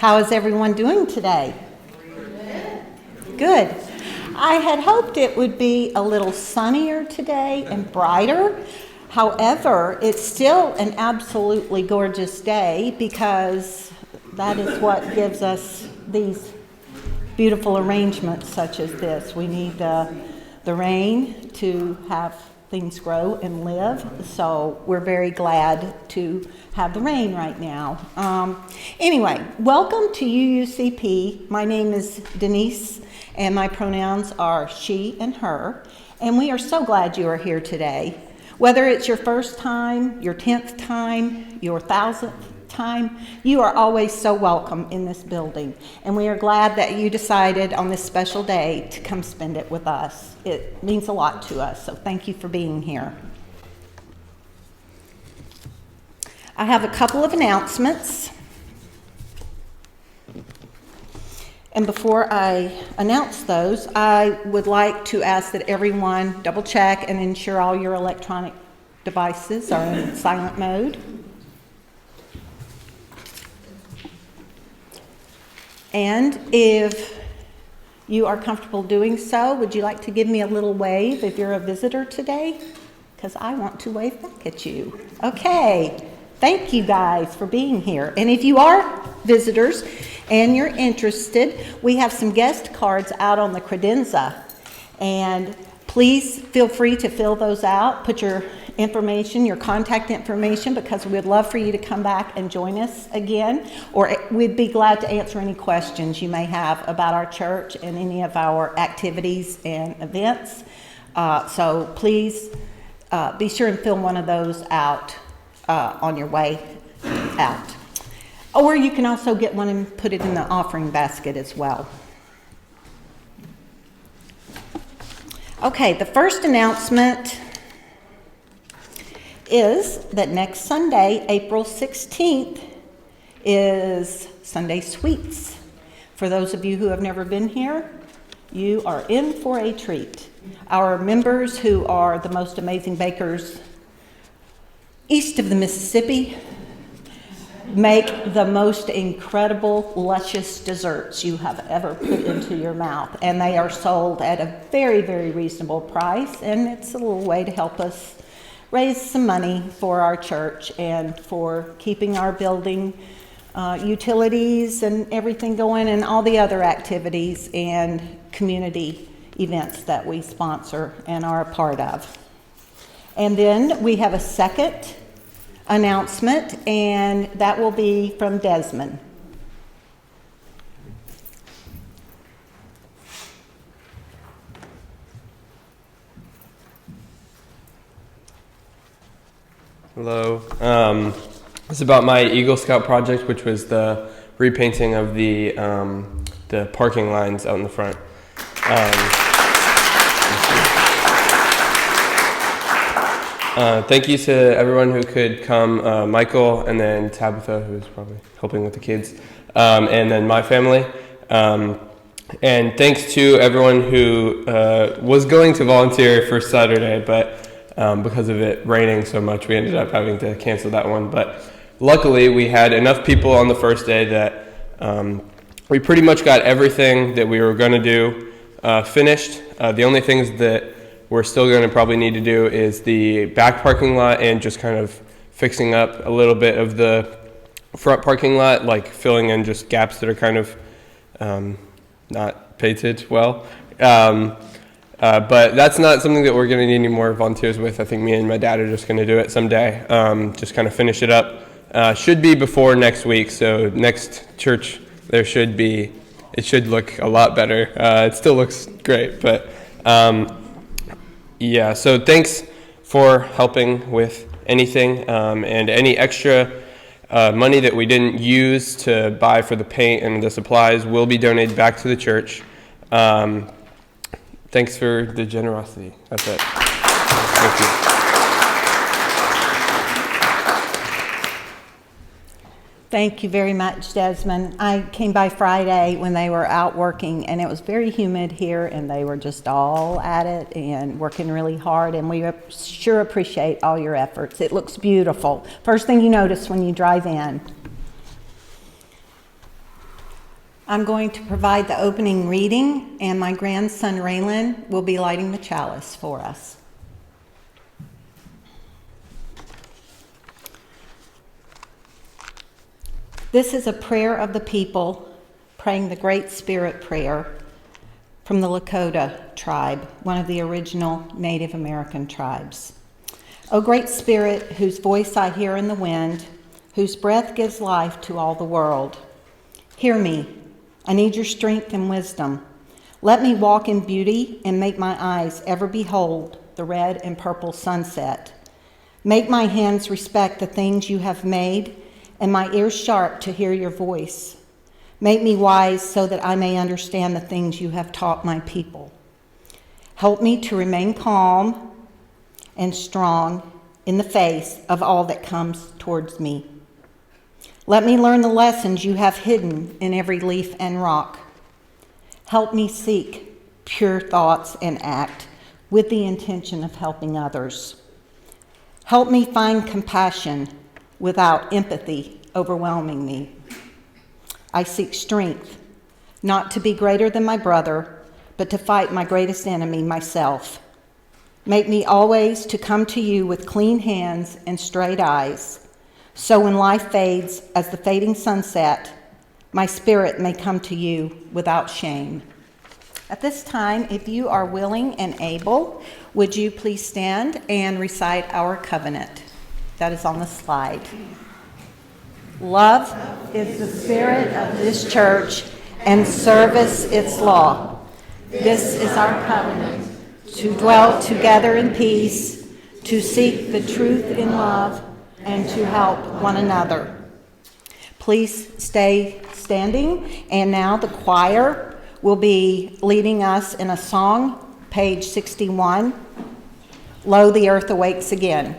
How is everyone doing today? Good. I had hoped it would be a little sunnier today and brighter. However, it's still an absolutely gorgeous day because that is what gives us these beautiful arrangements such as this. We need the rain to have things grow and live, so we're very glad to have the rain right now. Anyway, welcome to UUCP. My name is Denise, and my pronouns are she and her, and we are so glad you are here today. Whether it's your first time, your 10th time, your 1000th time, you are always so welcome in this building, and we are glad that you decided on this special day to come spend it with us. It means a lot to us, so thank you for being here. I have a couple of announcements, and before I announce those, I would like to ask that everyone double check and ensure all your electronic devices are in silent mode. And if you are comfortable doing so, would you like to give me a little wave if you're a visitor today? Because I want to wave back at you. Okay, thank you guys for being here. And if you are visitors and you're interested, we have some guest cards out on the credenza. And please feel free to fill those out, put your information, your contact information, because we'd love for you to come back and join us again, or we'd be glad to answer any questions you may have about our church and any of our activities and events. So please be sure and fill one of those out on your way out. Or you can also get one and put it in the offering basket as well. Okay, the first announcement is that next Sunday, April 16th, is Sunday Sweets. For those of you who have never been here, you are in for a treat. Our members, who are the most amazing bakers east of the Mississippi, make the most incredible, luscious desserts you have ever put into your mouth. And they are sold at a very, very reasonable price. And it's a little way to help us raise some money for our church and for keeping our building utilities and everything going, and all the other activities and community events that we sponsor and are a part of. And then we have a second announcement, and that will be from Desmond. Hello. It's about my Eagle Scout project, which was the repainting of the parking lines out in the front. Thank you to everyone who could come, Michael, and then Tabitha, who was probably helping with the kids, and then my family. And thanks to everyone who was going to volunteer for Saturday, but because of it raining so much, we ended up having to cancel that one. But luckily, we had enough people on the first day that we pretty much got everything that we were going to do finished. The only things that we're still going to probably need to do is the back parking lot and just kind of fixing up a little bit of the front parking lot, like filling in just gaps that are kind of not painted well. But that's not something that we're going to need any more volunteers with. I think me and my dad are just going to do it someday, just kind of finish it up. Should be before next week, so next church it should look a lot better. It still looks great, but yeah, so thanks for helping with anything, and any extra money that we didn't use to buy for the paint and the supplies will be donated back to the church. Thanks for the generosity. That's it. Thank you. Thank you very much, Desmond. I came by Friday when they were out working, and it was very humid here, and they were just all at it and working really hard, and we sure appreciate all your efforts. It looks beautiful. First thing you notice when you drive in. I'm going to provide the opening reading, and my grandson Raylan will be lighting the chalice for us. This is a prayer of the people praying the Great Spirit prayer from the Lakota tribe, one of the original Native American tribes. O Great Spirit, whose voice I hear in the wind, whose breath gives life to all the world, hear me. I need your strength and wisdom. Let me walk in beauty and make my eyes ever behold the red and purple sunset. Make my hands respect the things you have made and my ears sharp to hear your voice. Make me wise so that I may understand the things you have taught my people. Help me to remain calm and strong in the face of all that comes towards me. Let me learn the lessons you have hidden in every leaf and rock. Help me seek pure thoughts and act with the intention of helping others. Help me find compassion without empathy overwhelming me. I seek strength, not to be greater than my brother, but to fight my greatest enemy, myself. Make me always to come to you with clean hands and straight eyes, so when life fades as the fading sunset, my spirit may come to you without shame. At this time, if you are willing and able, would you please stand and recite our covenant? That is on the slide. Love is the spirit of this church, and service its law. This is our covenant, to dwell together in peace, to seek the truth in love, and to help one another. Please stay standing, and now the choir will be leading us in a song, page 61, Lo, the Earth Awakes Again.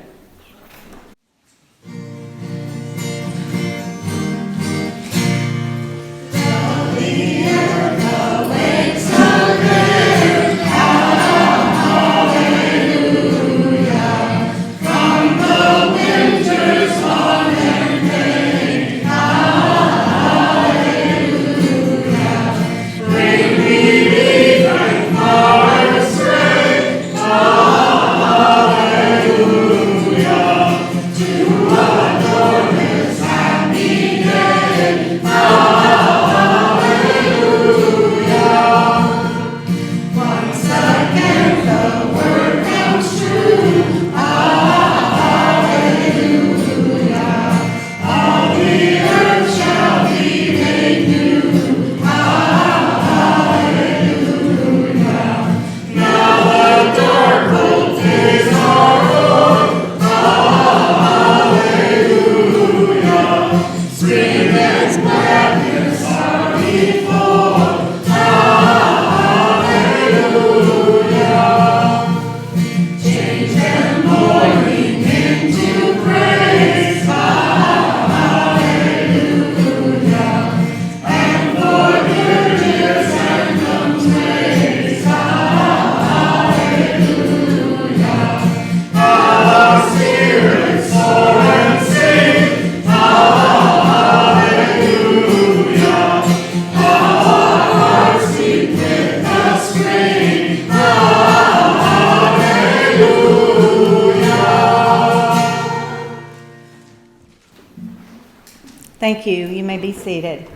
Thank you. You may be seated.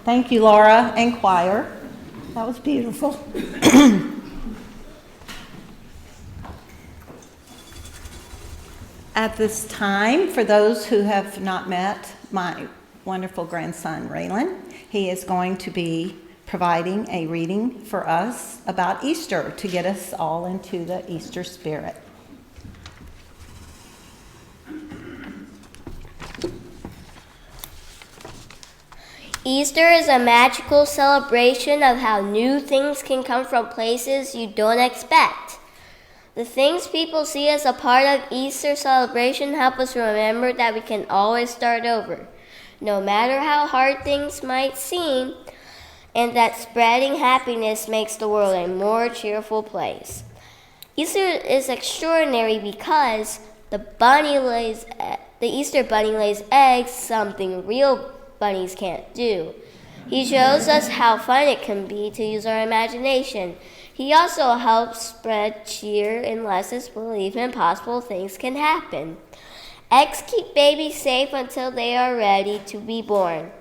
Thank you, Laura and choir. That was beautiful. At this time, for those who have not met my wonderful grandson, Raylan, he is going to be providing a reading for us about Easter to get us all into the Easter spirit. Easter is a magical celebration of how new things can come from places you don't expect. The things people see as a part of Easter celebration help us remember that we can always start over, no matter how hard things might seem, and that spreading happiness makes the world a more cheerful place. Easter is extraordinary because the Easter bunny lays eggs, something real bunnies can't do. He shows us how fun it can be to use our imagination. He also helps spread cheer and lets us believe impossible things can happen. Eggs keep babies safe until they are ready to be born.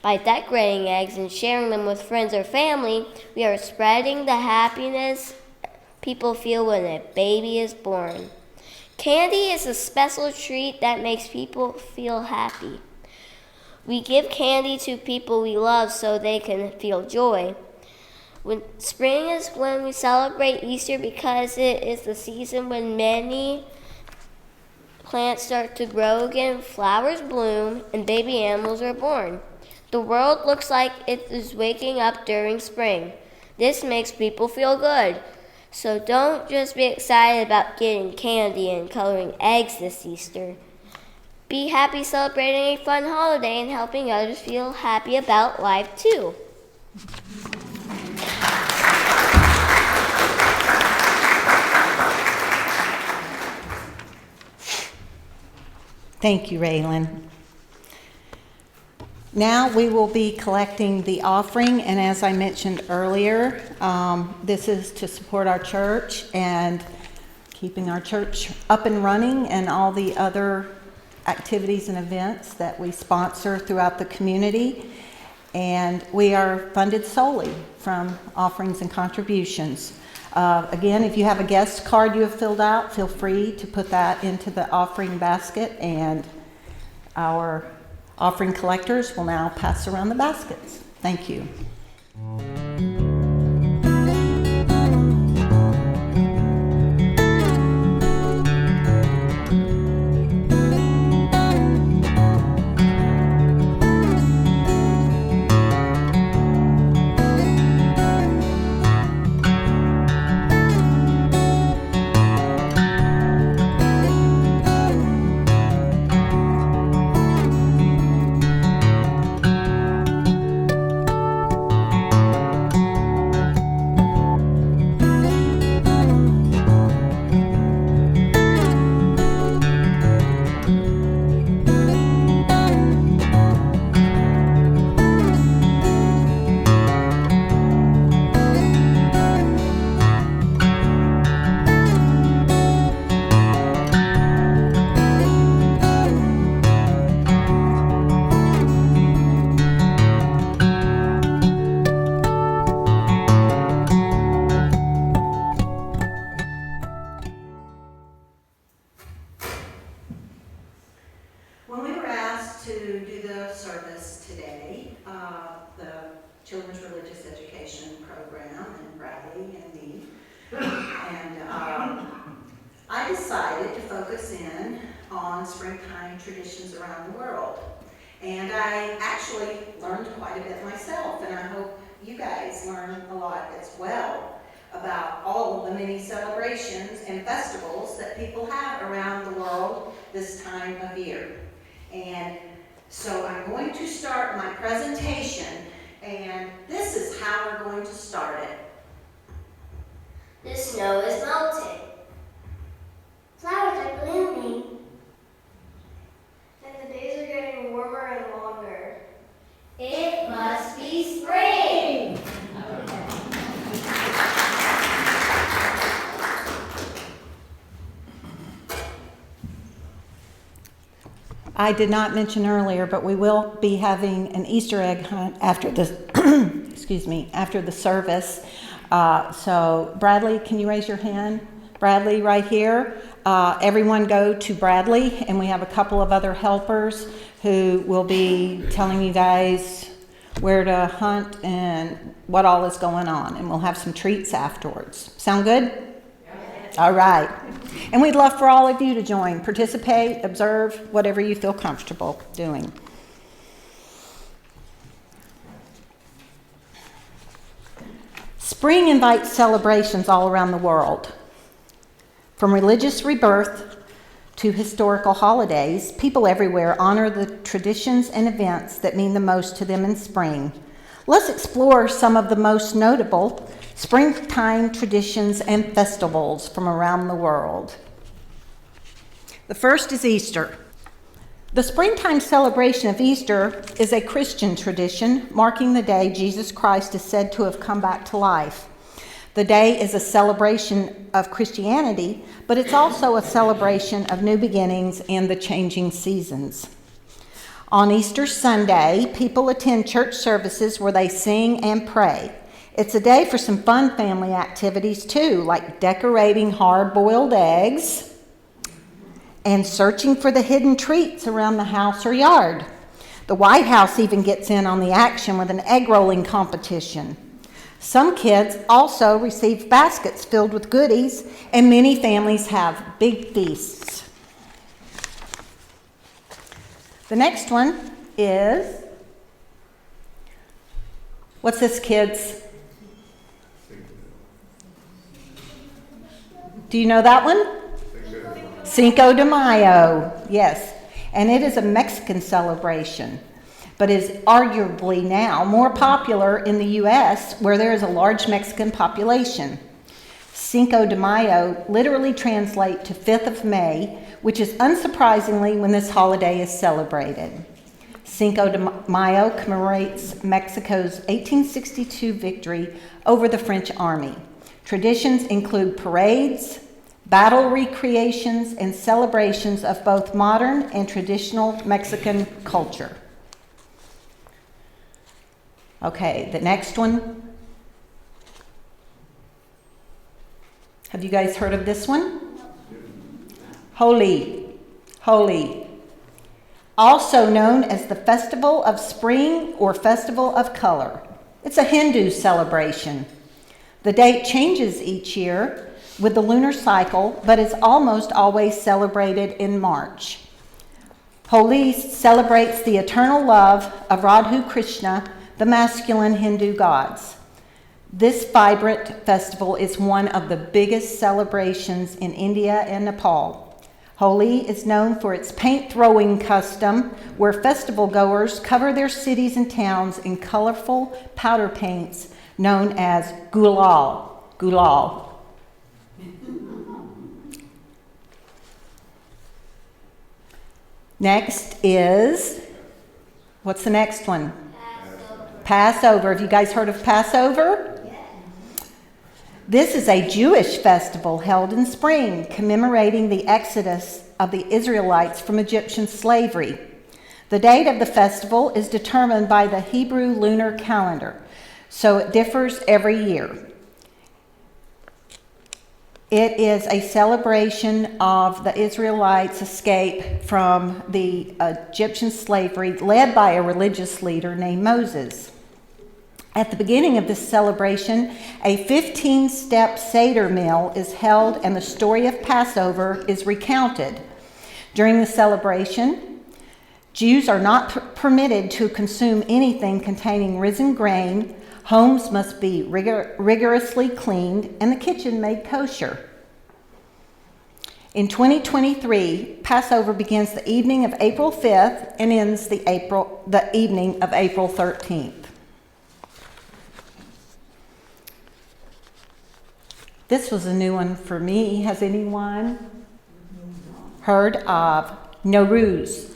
By decorating eggs and sharing them with friends or family, we are spreading the happiness people feel when a baby is born. Candy is a special treat that makes people feel happy. We give candy to people we love so they can feel joy. Spring is when we celebrate Easter because it is the season when many plants start to grow again, flowers bloom, and baby animals are born. The world looks like it is waking up during spring. This makes people feel good. So don't just be excited about getting candy and coloring eggs this Easter. Be happy celebrating a fun holiday and helping others feel happy about life too. Thank you, Raylan. Now we will be collecting the offering, and as I mentioned earlier, this is to support our church and keeping our church up and running and all the other activities and events that we sponsor throughout the community. And we are funded solely from offerings and contributions. Again, if you have a guest card you have filled out, feel free to put that into the offering basket, and our offering collectors will now pass around the baskets. Thank you. When we were asked to do the service today, the Children's Religious Education Program, and Bradley and me, and I decided to focus in on springtime traditions around the world. And I actually learned quite a bit myself, and I hope you guys learn a lot as well about all of the many celebrations and festivals that people have around the world this time of year. And so I'm going to start my presentation, and this is how we're going to start it. The snow is melting. Flowers are blooming. And the days are getting warmer and longer. It must be spring! I did not mention earlier, but we will be having an Easter egg hunt after the, after the service. So Bradley, can you raise your hand? Bradley right here. Everyone go to Bradley, and we have a couple of other helpers who will be telling you guys where to hunt and what all is going on, and we'll have some treats afterwards. Sound good? All right. And we'd love for all of you to join, participate, observe, whatever you feel comfortable doing. Spring invites celebrations all around the world. From religious rebirth to historical holidays, people everywhere honor the traditions and events that mean the most to them in spring. Let's explore some of the most notable springtime traditions and festivals from around the world. The first is Easter. The springtime celebration of Easter is a Christian tradition marking the day Jesus Christ is said to have come back to life. The day is a celebration of Christianity, but it's also a celebration of new beginnings and the changing seasons. On Easter Sunday, people attend church services where they sing and pray. It's a day for some fun family activities too, like decorating hard-boiled eggs and searching for the hidden treats around the house or yard. The White House even gets in on the action with an egg rolling competition. Some kids also receive baskets filled with goodies, and many families have big feasts. The next one is, what's this, kids? Do you know that one? Cinco de Mayo, yes. And it is a Mexican celebration, but is arguably now more popular in the U.S., where there is a large Mexican population. Cinco de Mayo literally translates to 5th of May, which is unsurprisingly when this holiday is celebrated. Cinco de Mayo commemorates Mexico's 1862 victory over the French army. Traditions include parades, battle recreations, and celebrations of both modern and traditional Mexican culture. Okay, the next one. Have you guys heard of this one? Holi. Also known as the Festival of Spring or Festival of Color. It's a Hindu celebration. The date changes each year with the lunar cycle, but it's almost always celebrated in March. Holi celebrates the eternal love of Radha Krishna, the masculine Hindu gods. This vibrant festival is one of the biggest celebrations in India and Nepal. Holi is known for its paint throwing custom, where festival goers cover their cities and towns in colorful powder paints known as gulal. Next is, what's the next one? Passover. Have you guys heard of Passover? Yes. This is a Jewish festival held in spring, commemorating the exodus of the Israelites from Egyptian slavery. The date of the festival is determined by the Hebrew lunar calendar, so it differs every year. It is a celebration of the Israelites' escape from the Egyptian slavery led by a religious leader named Moses. At the beginning of this celebration, a 15-step Seder meal is held and the story of Passover is recounted. During the celebration, Jews are not permitted to consume anything containing risen grain. Homes must be rigorously cleaned and the kitchen made kosher. In 2023, Passover begins the evening of April 5th and ends the evening of April 13th. This was a new one for me. Has anyone heard of Nowruz?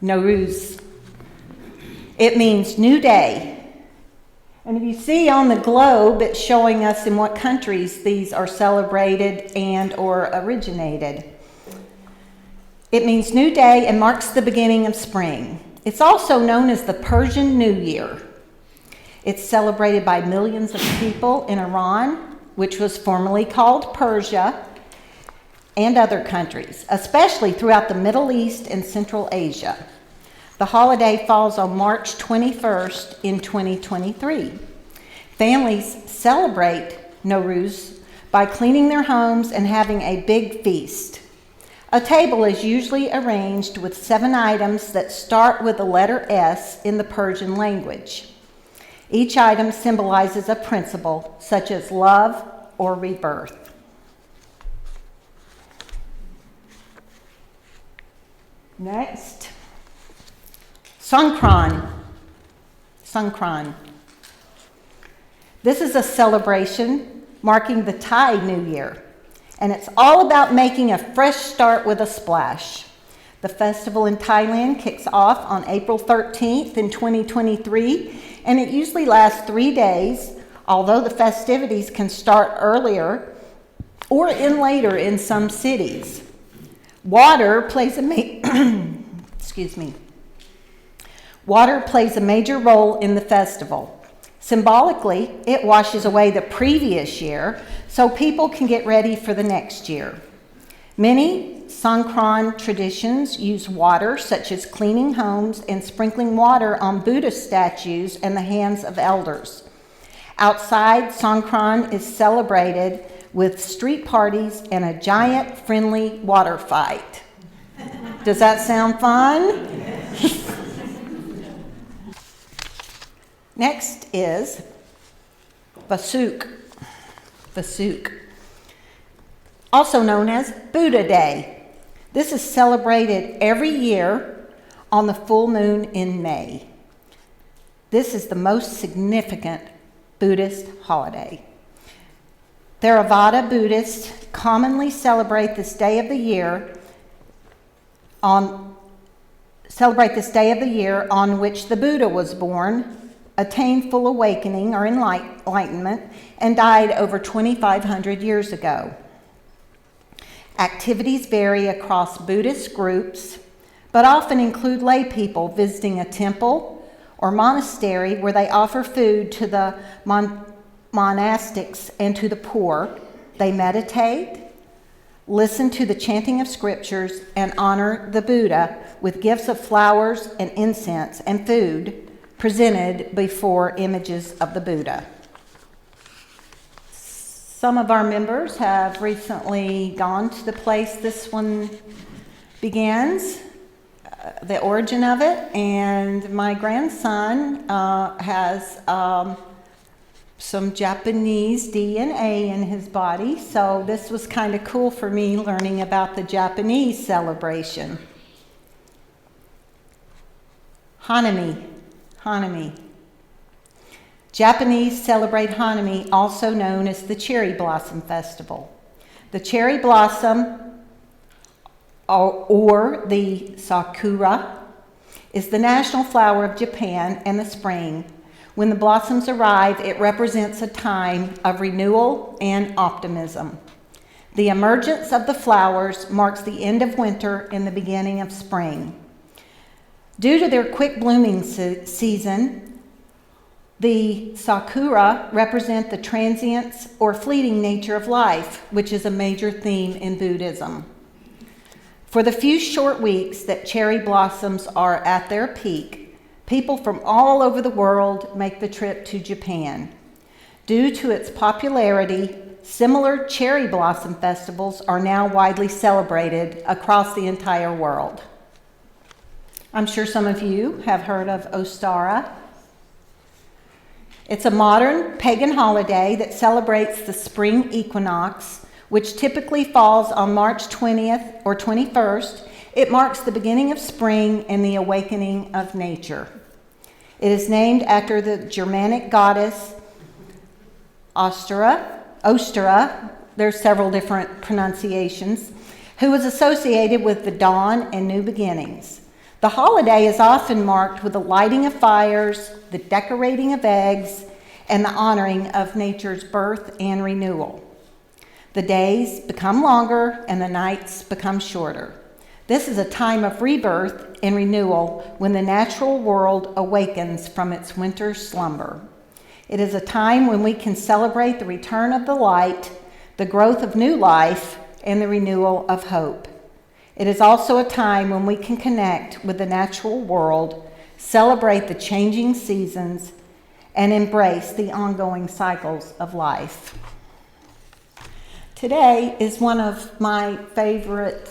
Nowruz. It means new day. And if you see on the globe, it's showing us in what countries these are celebrated and or originated. It means new day and marks the beginning of spring. It's also known as the Persian New Year. It's celebrated by millions of people in Iran, which was formerly called Persia, and other countries, especially throughout the Middle East and Central Asia. The holiday falls on March 21st in 2023. Families celebrate Nowruz by cleaning their homes and having a big feast. A table is usually arranged with 7 items that start with the letter S in the Persian language. Each item symbolizes a principle, such as love or rebirth. Next, Songkran. This is a celebration marking the Thai New Year, and it's all about making a fresh start with a splash. The festival in Thailand kicks off on April 13th in 2023, and it usually lasts 3 days, although the festivities can start earlier or end later in some cities. Water plays a major role in the festival. Symbolically, it washes away the previous year so people can get ready for the next year. Many Songkran traditions use water, such as cleaning homes and sprinkling water on Buddhist statues and the hands of elders. Outside, Songkran is celebrated with street parties and a giant friendly water fight. Does that sound fun? Next is Vasuk, also known as Buddha Day. This is celebrated every year on the full moon in May. This is the most significant Buddhist holiday. Theravada Buddhists commonly celebrate this day of the year on which the Buddha was born, attained full awakening or enlightenment, and died over 2,500 years ago. Activities vary across Buddhist groups, but often include lay people visiting a temple or monastery where they offer food to the monastics and to the poor. They meditate, listen to the chanting of scriptures, and honor the Buddha with gifts of flowers and incense and food presented before images of the Buddha. Some of our members have recently gone to the place this one begins, the origin of it, and my grandson has some Japanese DNA in his body, so this was kind of cool for me learning about the Japanese celebration. Hanami. Japanese celebrate Hanami, also known as the Cherry Blossom Festival. The cherry blossom, or the sakura, is the national flower of Japan in the spring. When the blossoms arrive, it represents a time of renewal and optimism. The emergence of the flowers marks the end of winter and the beginning of spring. Due to their quick blooming season, the sakura represent the transience or fleeting nature of life, which is a major theme in Buddhism. For the few short weeks that cherry blossoms are at their peak, people from all over the world make the trip to Japan. Due to its popularity, similar cherry blossom festivals are now widely celebrated across the entire world. I'm sure some of you have heard of Ostara. It's a modern pagan holiday that celebrates the spring equinox, which typically falls on March 20th or 21st. It marks the beginning of spring and the awakening of nature. It is named after the Germanic goddess Ostara, there's several different pronunciations, who was associated with the dawn and new beginnings. The holiday is often marked with the lighting of fires, the decorating of eggs, and the honoring of nature's birth and renewal. The days become longer and the nights become shorter. This is a time of rebirth and renewal when the natural world awakens from its winter slumber. It is a time when we can celebrate the return of the light, the growth of new life, and the renewal of hope. It is also a time when we can connect with the natural world, celebrate the changing seasons, and embrace the ongoing cycles of life. Today is one of my favorite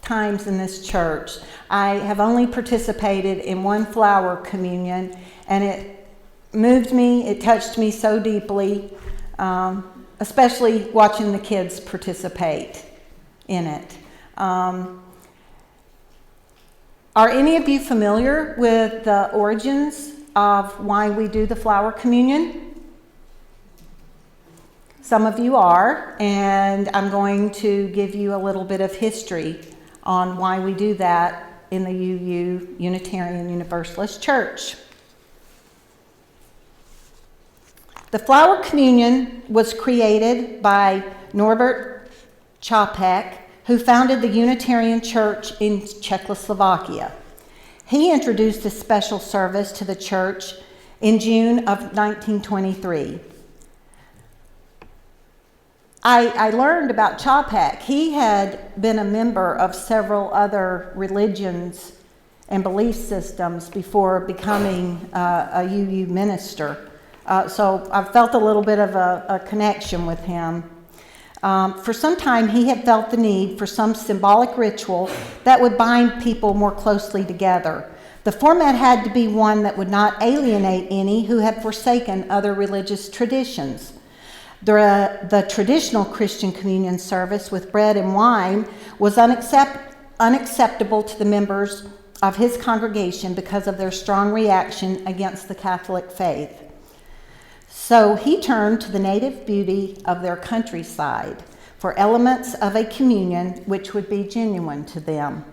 times in this church. I have only participated in one flower communion, and it moved me, it touched me so deeply, especially watching the kids participate in it. Are any of you familiar with the origins of why we do the flower communion? Some of you are, and I'm going to give you a little bit of history on why we do that in the UU, Unitarian Universalist Church. The flower communion was created by Norbert Čapek, who founded the Unitarian Church in Czechoslovakia. He introduced a special service to the church in June of 1923. I learned about Čapek. He had been a member of several other religions and belief systems before becoming a UU minister. So I felt a little bit of a connection with him. For some time, he had felt the need for some symbolic ritual that would bind people more closely together. The format had to be one that would not alienate any who had forsaken other religious traditions. The traditional Christian communion service with bread and wine was unacceptable to the members of his congregation because of their strong reaction against the Catholic faith. So he turned to the native beauty of their countryside for elements of a communion which would be genuine to them.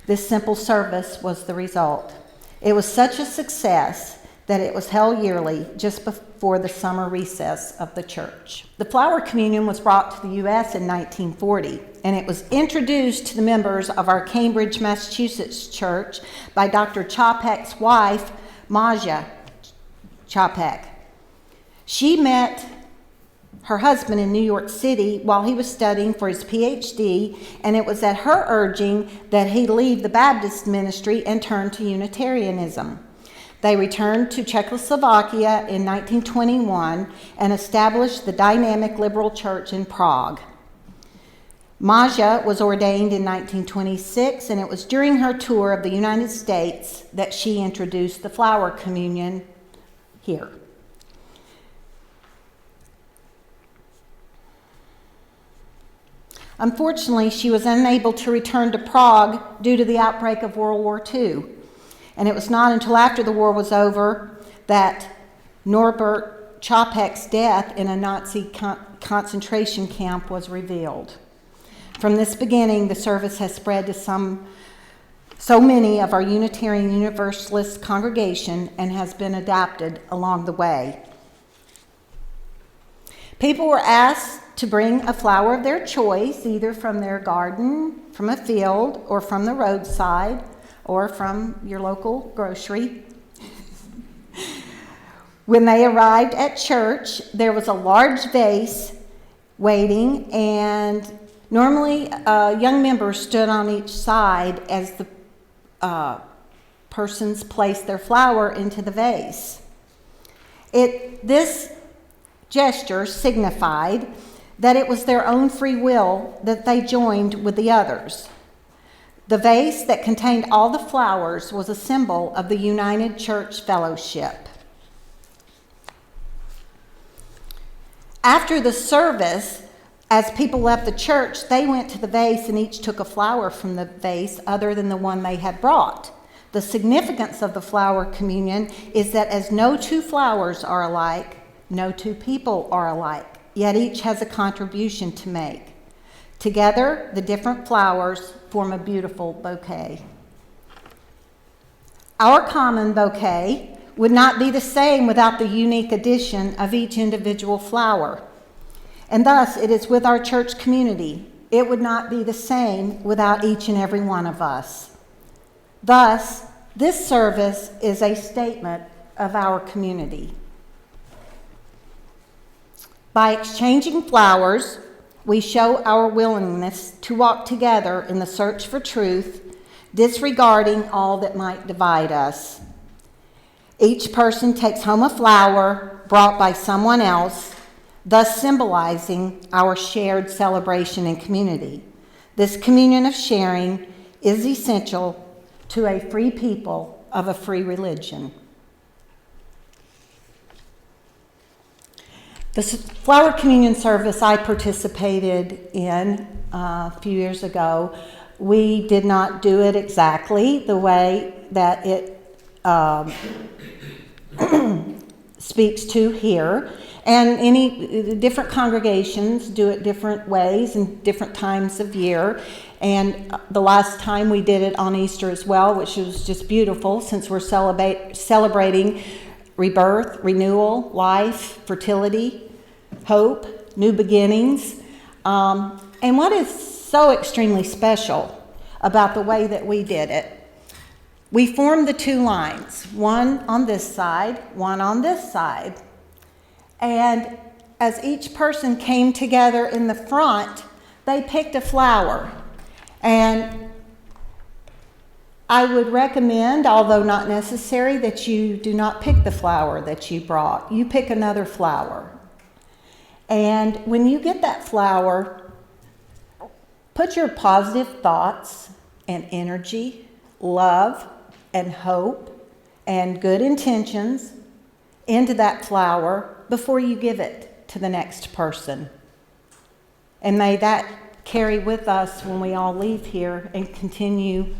This simple service was the result. It was such a success that it was held yearly just before the summer recess of the church. The flower communion was brought to the U.S. in 1940, and it was introduced to the members of our Cambridge, Massachusetts church by Dr. Čapek's wife, Maja Čapek. She met her husband in New York City while he was studying for his PhD, and it was at her urging that he leave the Baptist ministry and turn to Unitarianism. They returned to Czechoslovakia in 1921 and established the dynamic liberal church in Prague. Maja was ordained in 1926, and it was during her tour of the United States that she introduced the flower communion here. Unfortunately, she was unable to return to Prague due to the outbreak of World War II. And it was not until after the war was over that Norbert Čapek's death in a Nazi concentration camp was revealed. From this beginning, the service has spread to so many of our Unitarian Universalist congregation and has been adapted along the way. People were asked to bring a flower of their choice, either from their garden, from a field, or from the roadside, or from your local grocery. When they arrived at church, there was a large vase waiting, and normally young members stood on each side as the persons placed their flower into the vase. This gesture signified that it was their own free will that they joined with the others. The vase that contained all the flowers was a symbol of the United Church Fellowship. After the service, as people left the church, they went to the vase and each took a flower from the vase other than the one they had brought. The significance of the flower communion is that as no two flowers are alike, no two people are alike, yet each has a contribution to make. Together, the different flowers form a beautiful bouquet. Our common bouquet would not be the same without the unique addition of each individual flower. And thus, it is with our church community. It would not be the same without each and every one of us. Thus, this service is a statement of our community. By exchanging flowers, we show our willingness to walk together in the search for truth, disregarding all that might divide us. Each person takes home a flower brought by someone else, thus symbolizing our shared celebration and community. This communion of sharing is essential to a free people of a free religion. The flower communion service I participated in a few years ago, we did not do it exactly the way that it speaks to here. And different congregations do it different ways and different times of year. And the last time we did it on Easter as well, which was just beautiful since we're celebrating rebirth, renewal, life, fertility, hope, new beginnings. And what is so extremely special about the way that we did it, we formed the two lines, one on this side, one on this side. And as each person came together in the front, they picked a flower. And I would recommend, although not necessary, that you do not pick the flower that you brought. You pick another flower. And when you get that flower, put your positive thoughts and energy, love and hope and good intentions into that flower before you give it to the next person. And may that carry with us when we all leave here and continue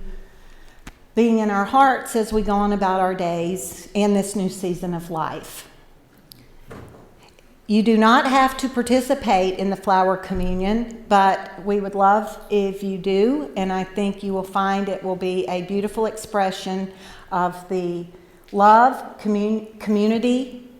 being in our hearts as we go on about our days in this new season of life. You do not have to participate in the flower communion, but we would love if you do, and I think you will find it will be a beautiful expression of the love, community,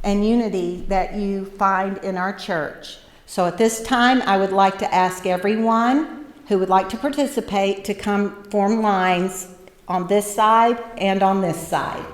and unity that you find in our church. So at this time, I would like to ask everyone who would like to participate to come form lines on this side and on this side.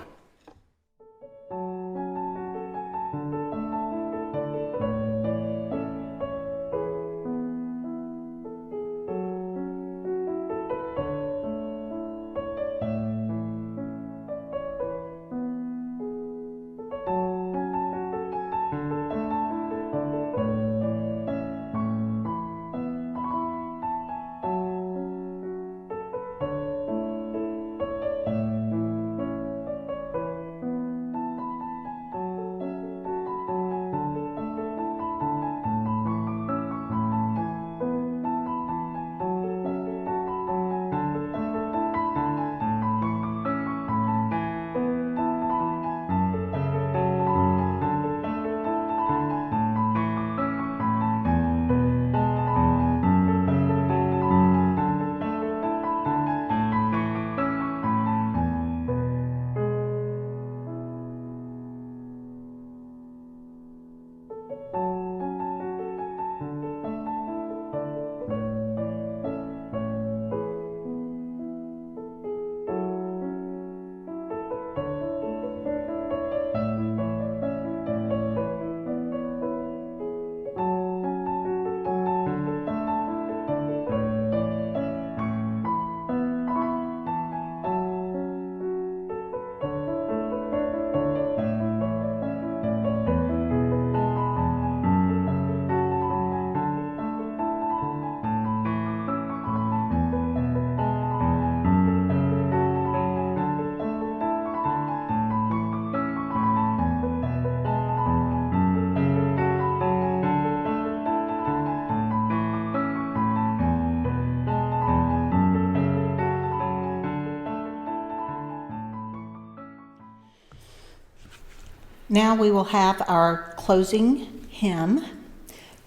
Now we will have our closing hymn.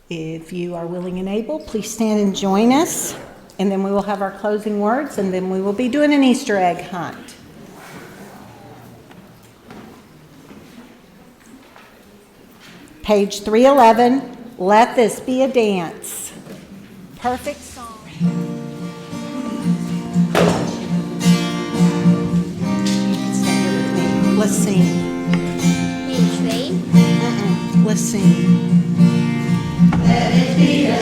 If you are willing and able, please stand and join us. And then we will have our closing words, and then we will be doing an Easter egg hunt. Page 311, Let This Be a Dance. Perfect song. Stay here with me. Let's sing. Train? Let's sing. Let it be a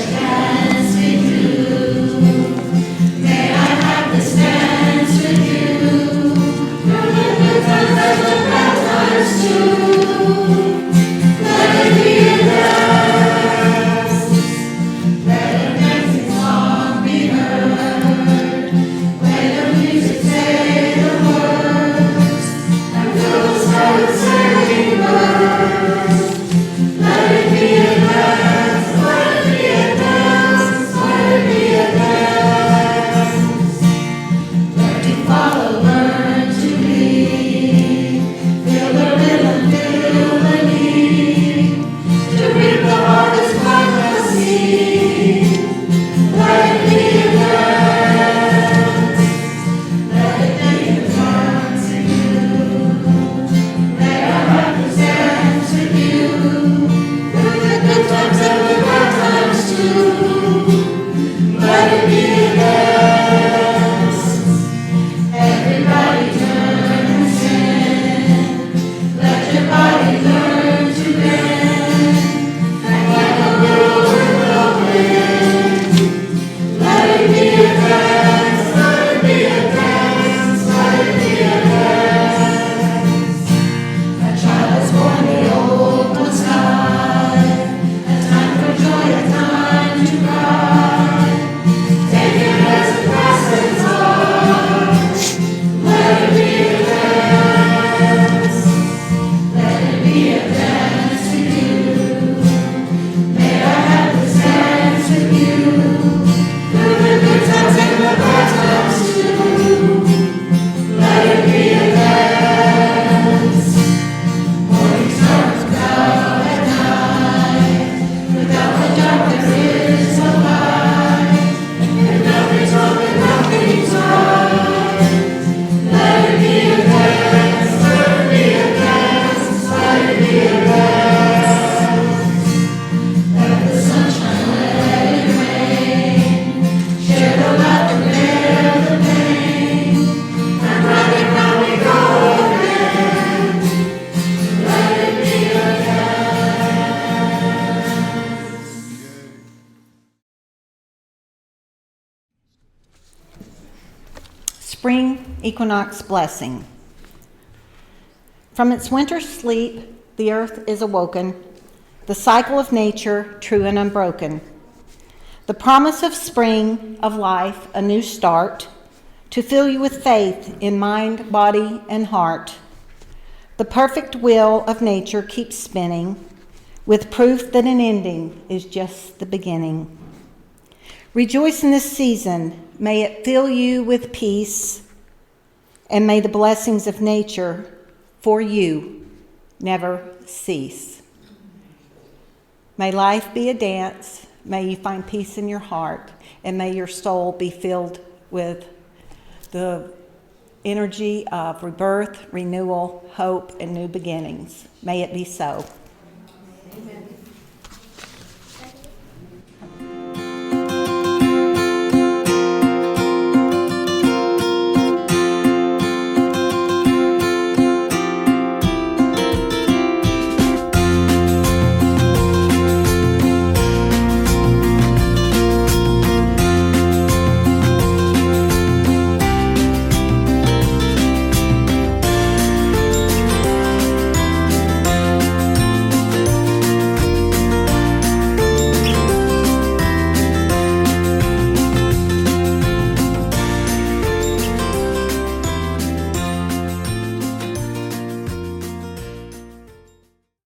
Spring equinox blessing. From its winter sleep, the earth is awoken, the cycle of nature true and unbroken. The promise of spring, of life, a new start, to fill you with faith in mind, body, and heart. The perfect wheel of nature keeps spinning, with proof that an ending is just the beginning. Rejoice in this season. May it fill you with peace, and may the blessings of nature for you never cease. May life be a dance. May you find peace in your heart, and may your soul be filled with the energy of rebirth, renewal, hope, and new beginnings. May it be so. Amen.